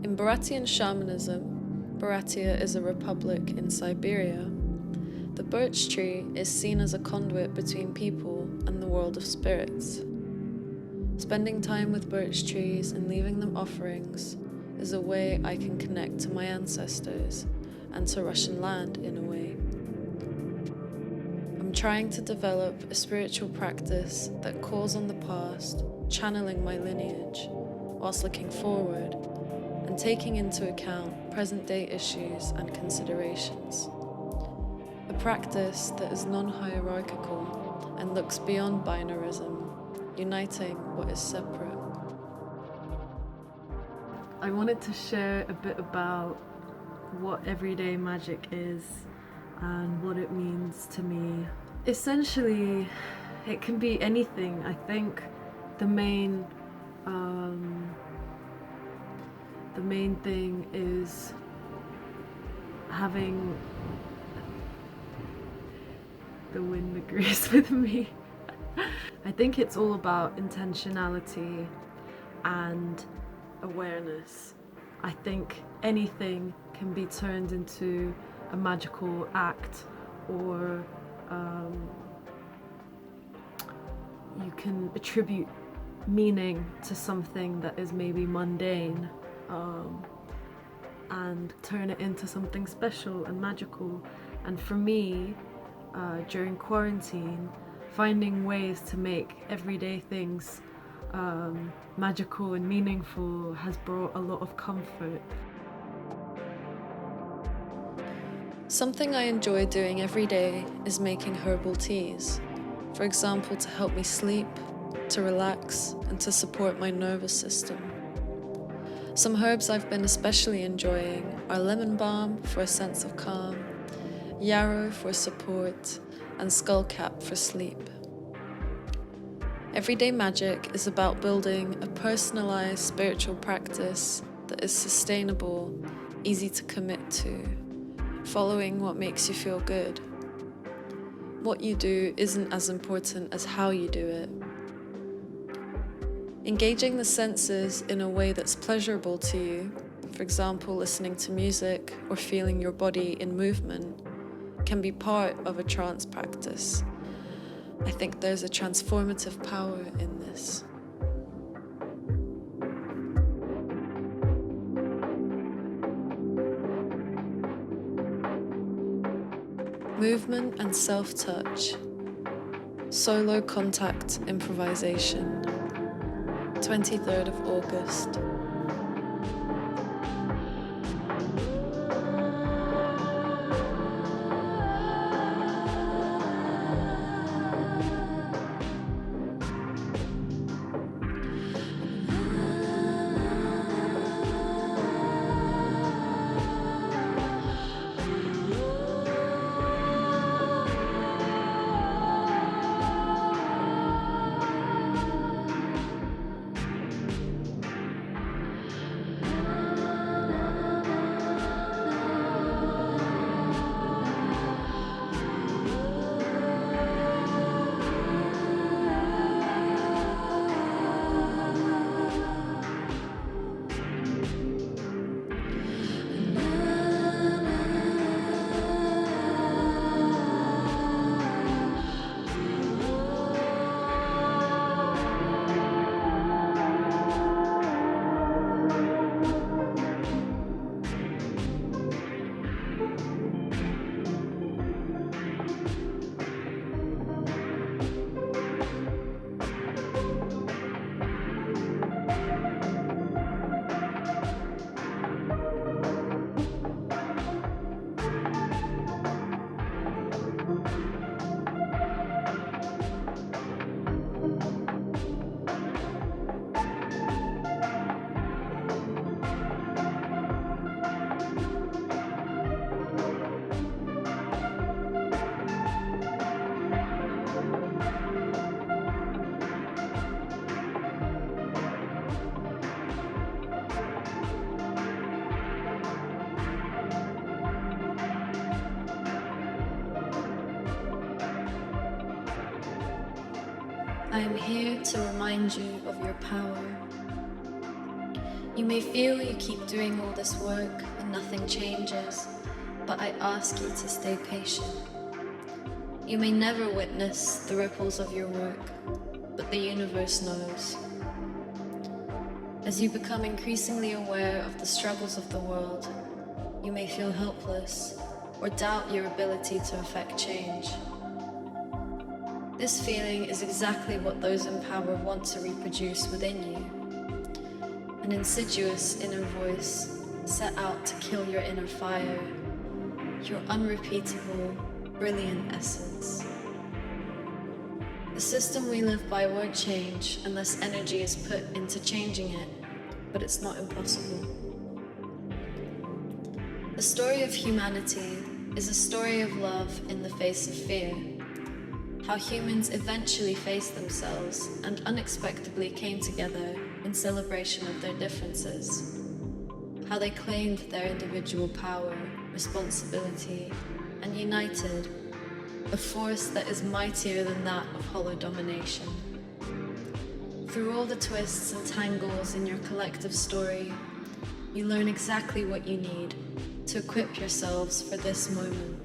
In Buratian shamanism, Buratia is a republic in Siberia. The birch tree is seen as a conduit between people and the world of spirits. Spending time with birch trees and leaving them offerings is a way I can connect to my ancestors and to Russian land in a way. I'm trying to develop a spiritual practice that calls on the past, channeling my lineage, whilst looking forward and taking into account present-day issues and considerations. A practice that is non-hierarchical and looks beyond binarism, uniting what is separate. I wanted to share a bit about what everyday magic is and what it means to me. Essentially, it can be anything. I think the main thing is having the wind agrees with me. I think it's all about intentionality and awareness. I think anything can be turned into a magical act, or you can attribute meaning to something that is maybe mundane and turn it into something special and magical. And for me, during quarantine, finding ways to make everyday things magical and meaningful has brought a lot of comfort. Something I enjoy doing every day is making herbal teas. For example, to help me sleep, to relax, and to support my nervous system. Some herbs I've been especially enjoying are lemon balm for a sense of calm, yarrow for support, and skullcap for sleep. Everyday magic is about building a personalized spiritual practice that is sustainable, easy to commit to, following what makes you feel good. What you do isn't as important as how you do it. Engaging the senses in a way that's pleasurable to you, for example, listening to music or feeling your body in movement, can be part of a trance practice. I think there's a transformative power in this. Movement and self-touch. Solo contact improvisation. 23rd of August. I am here to remind you of your power. You may feel you keep doing all this work and nothing changes, but I ask you to stay patient. You may never witness the ripples of your work, but the universe knows. As you become increasingly aware of the struggles of the world, you may feel helpless or doubt your ability to affect change. This feeling is exactly what those in power want to reproduce within you. An insidious inner voice set out to kill your inner fire, your unrepeatable, brilliant essence. The system we live by won't change unless energy is put into changing it, but it's not impossible. The story of humanity is a story of love in the face of fear. How humans eventually faced themselves and unexpectedly came together in celebration of their differences. How they claimed their individual power, responsibility, and united, a force that is mightier than that of hollow domination. Through all the twists and tangles in your collective story, you learn exactly what you need to equip yourselves for this moment.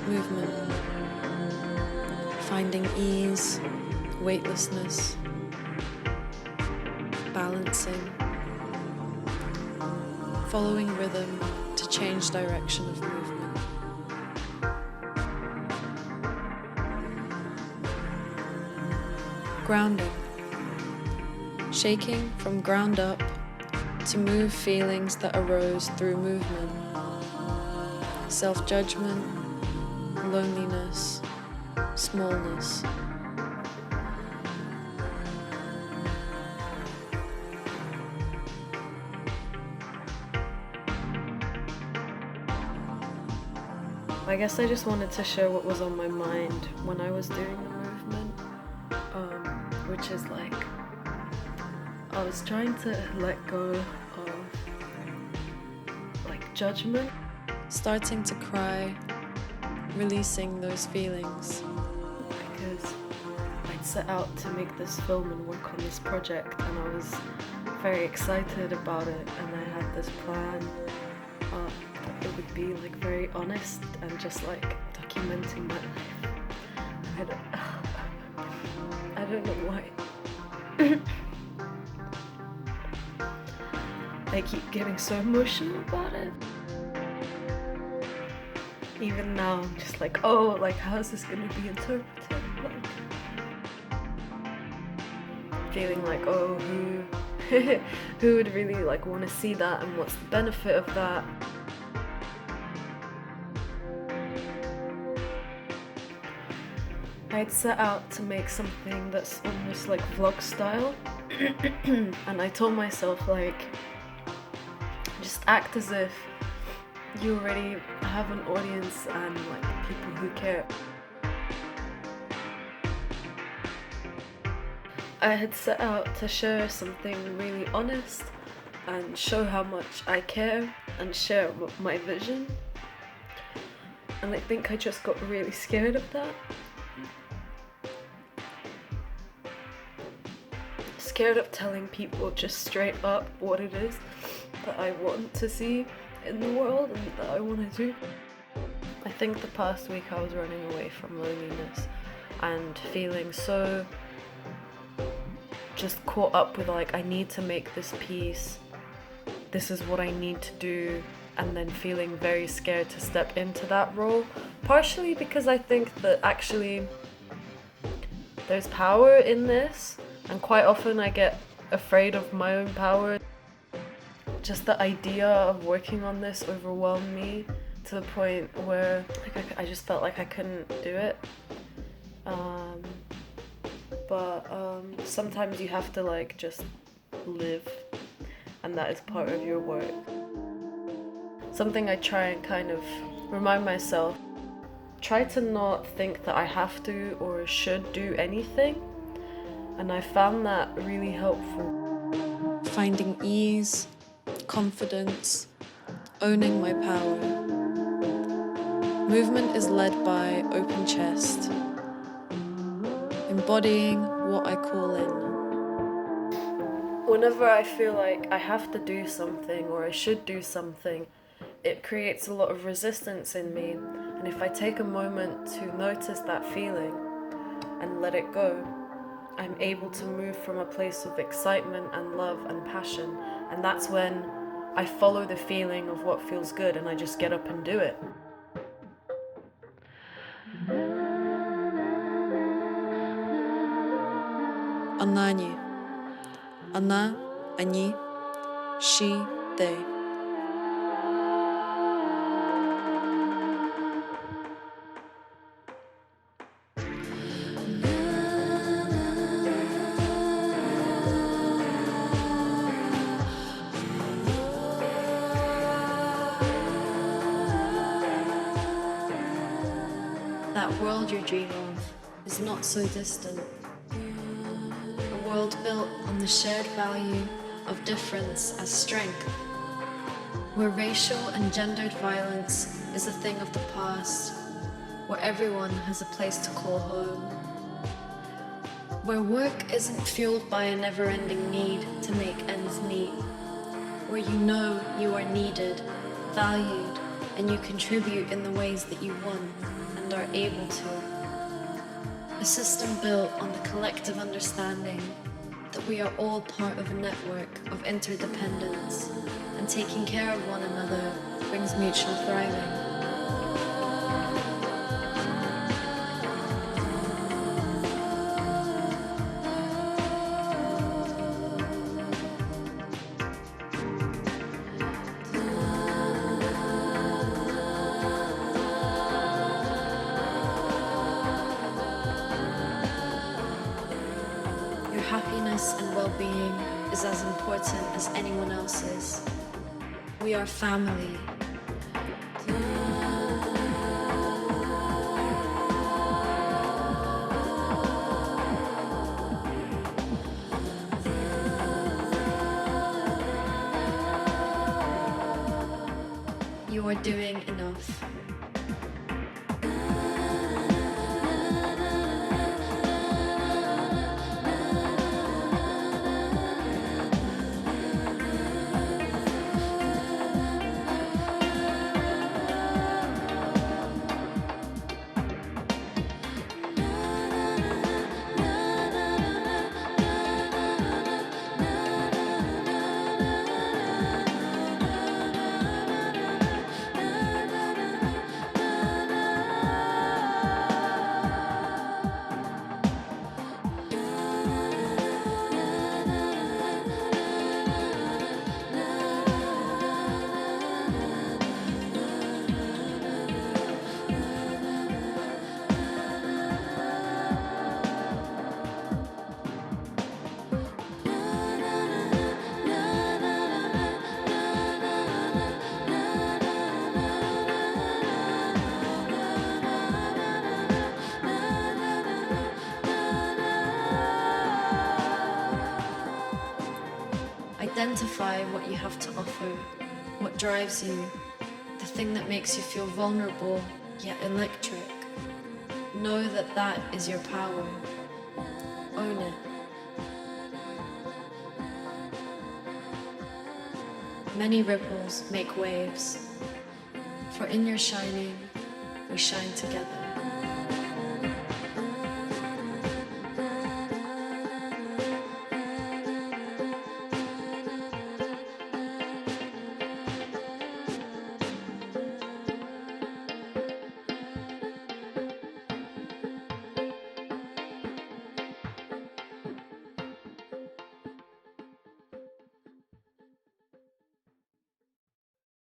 Movement, finding ease, weightlessness, balancing, following rhythm to change direction of movement. Grounding, shaking from ground up to move feelings that arose through movement, self-judgment, loneliness, smallness. I guess I just wanted to share what was on my mind when I was doing the movement, which is like, I was trying to let go of like judgment, starting to cry, releasing those feelings. Because I'd set out to make this film and work on this project, and I was very excited about it, and I had this plan that it would be like very honest and just like documenting my life. I don't know why. I keep getting so emotional about it. Even now, I'm just like, oh, like, how is this gonna be interpreted? Like, feeling like, oh, who would really like want to see that, and what's the benefit of that? I'd set out to make something that's almost like vlog style, and I told myself, like, just act as if you already have an audience and like people who care. I had set out to share something really honest and show how much I care and share my vision, and I think I just got really scared of that. Scared of telling people just straight up what it is that I want to see in the world and that I want to do. I think the past week I was running away from loneliness and feeling so just caught up with like, I need to make this piece, this is what I need to do, and then feeling very scared to step into that role. Partially because I think that actually there's power in this, and quite often I get afraid of my own power. Just the idea of working on this overwhelmed me to the point where I just felt like I couldn't do it. But sometimes you have to like just live, and that is part of your work. Something I try and kind of remind myself, try to not think that I have to or should do anything, and I found that really helpful. Finding ease, confidence, owning my power. Movement is led by open chest, embodying what I call in. Whenever I feel like I have to do something or I should do something, it creates a lot of resistance in me. And if I take a moment to notice that feeling and let it go, I'm able to move from a place of excitement and love and passion. And that's when I follow the feeling of what feels good and I just get up and do it. Анані. Она, они, she, they. That world you dream of is not so distant. A world built on the shared value of difference as strength, where racial and gendered violence is a thing of the past, where everyone has a place to call home, where work isn't fueled by a never-ending need to make ends meet, where you know you are needed, valued, and you contribute in the ways that you want and are able to. A system built on the collective understanding that we are all part of a network of interdependence, and taking care of one another brings mutual thriving. Your happiness and well-being is as important as anyone else's. We are family. You are doing enough. Identify what you have to offer, what drives you, the thing that makes you feel vulnerable yet electric. Know that that is your power. Own it. Many ripples make waves, for in your shining, we shine together.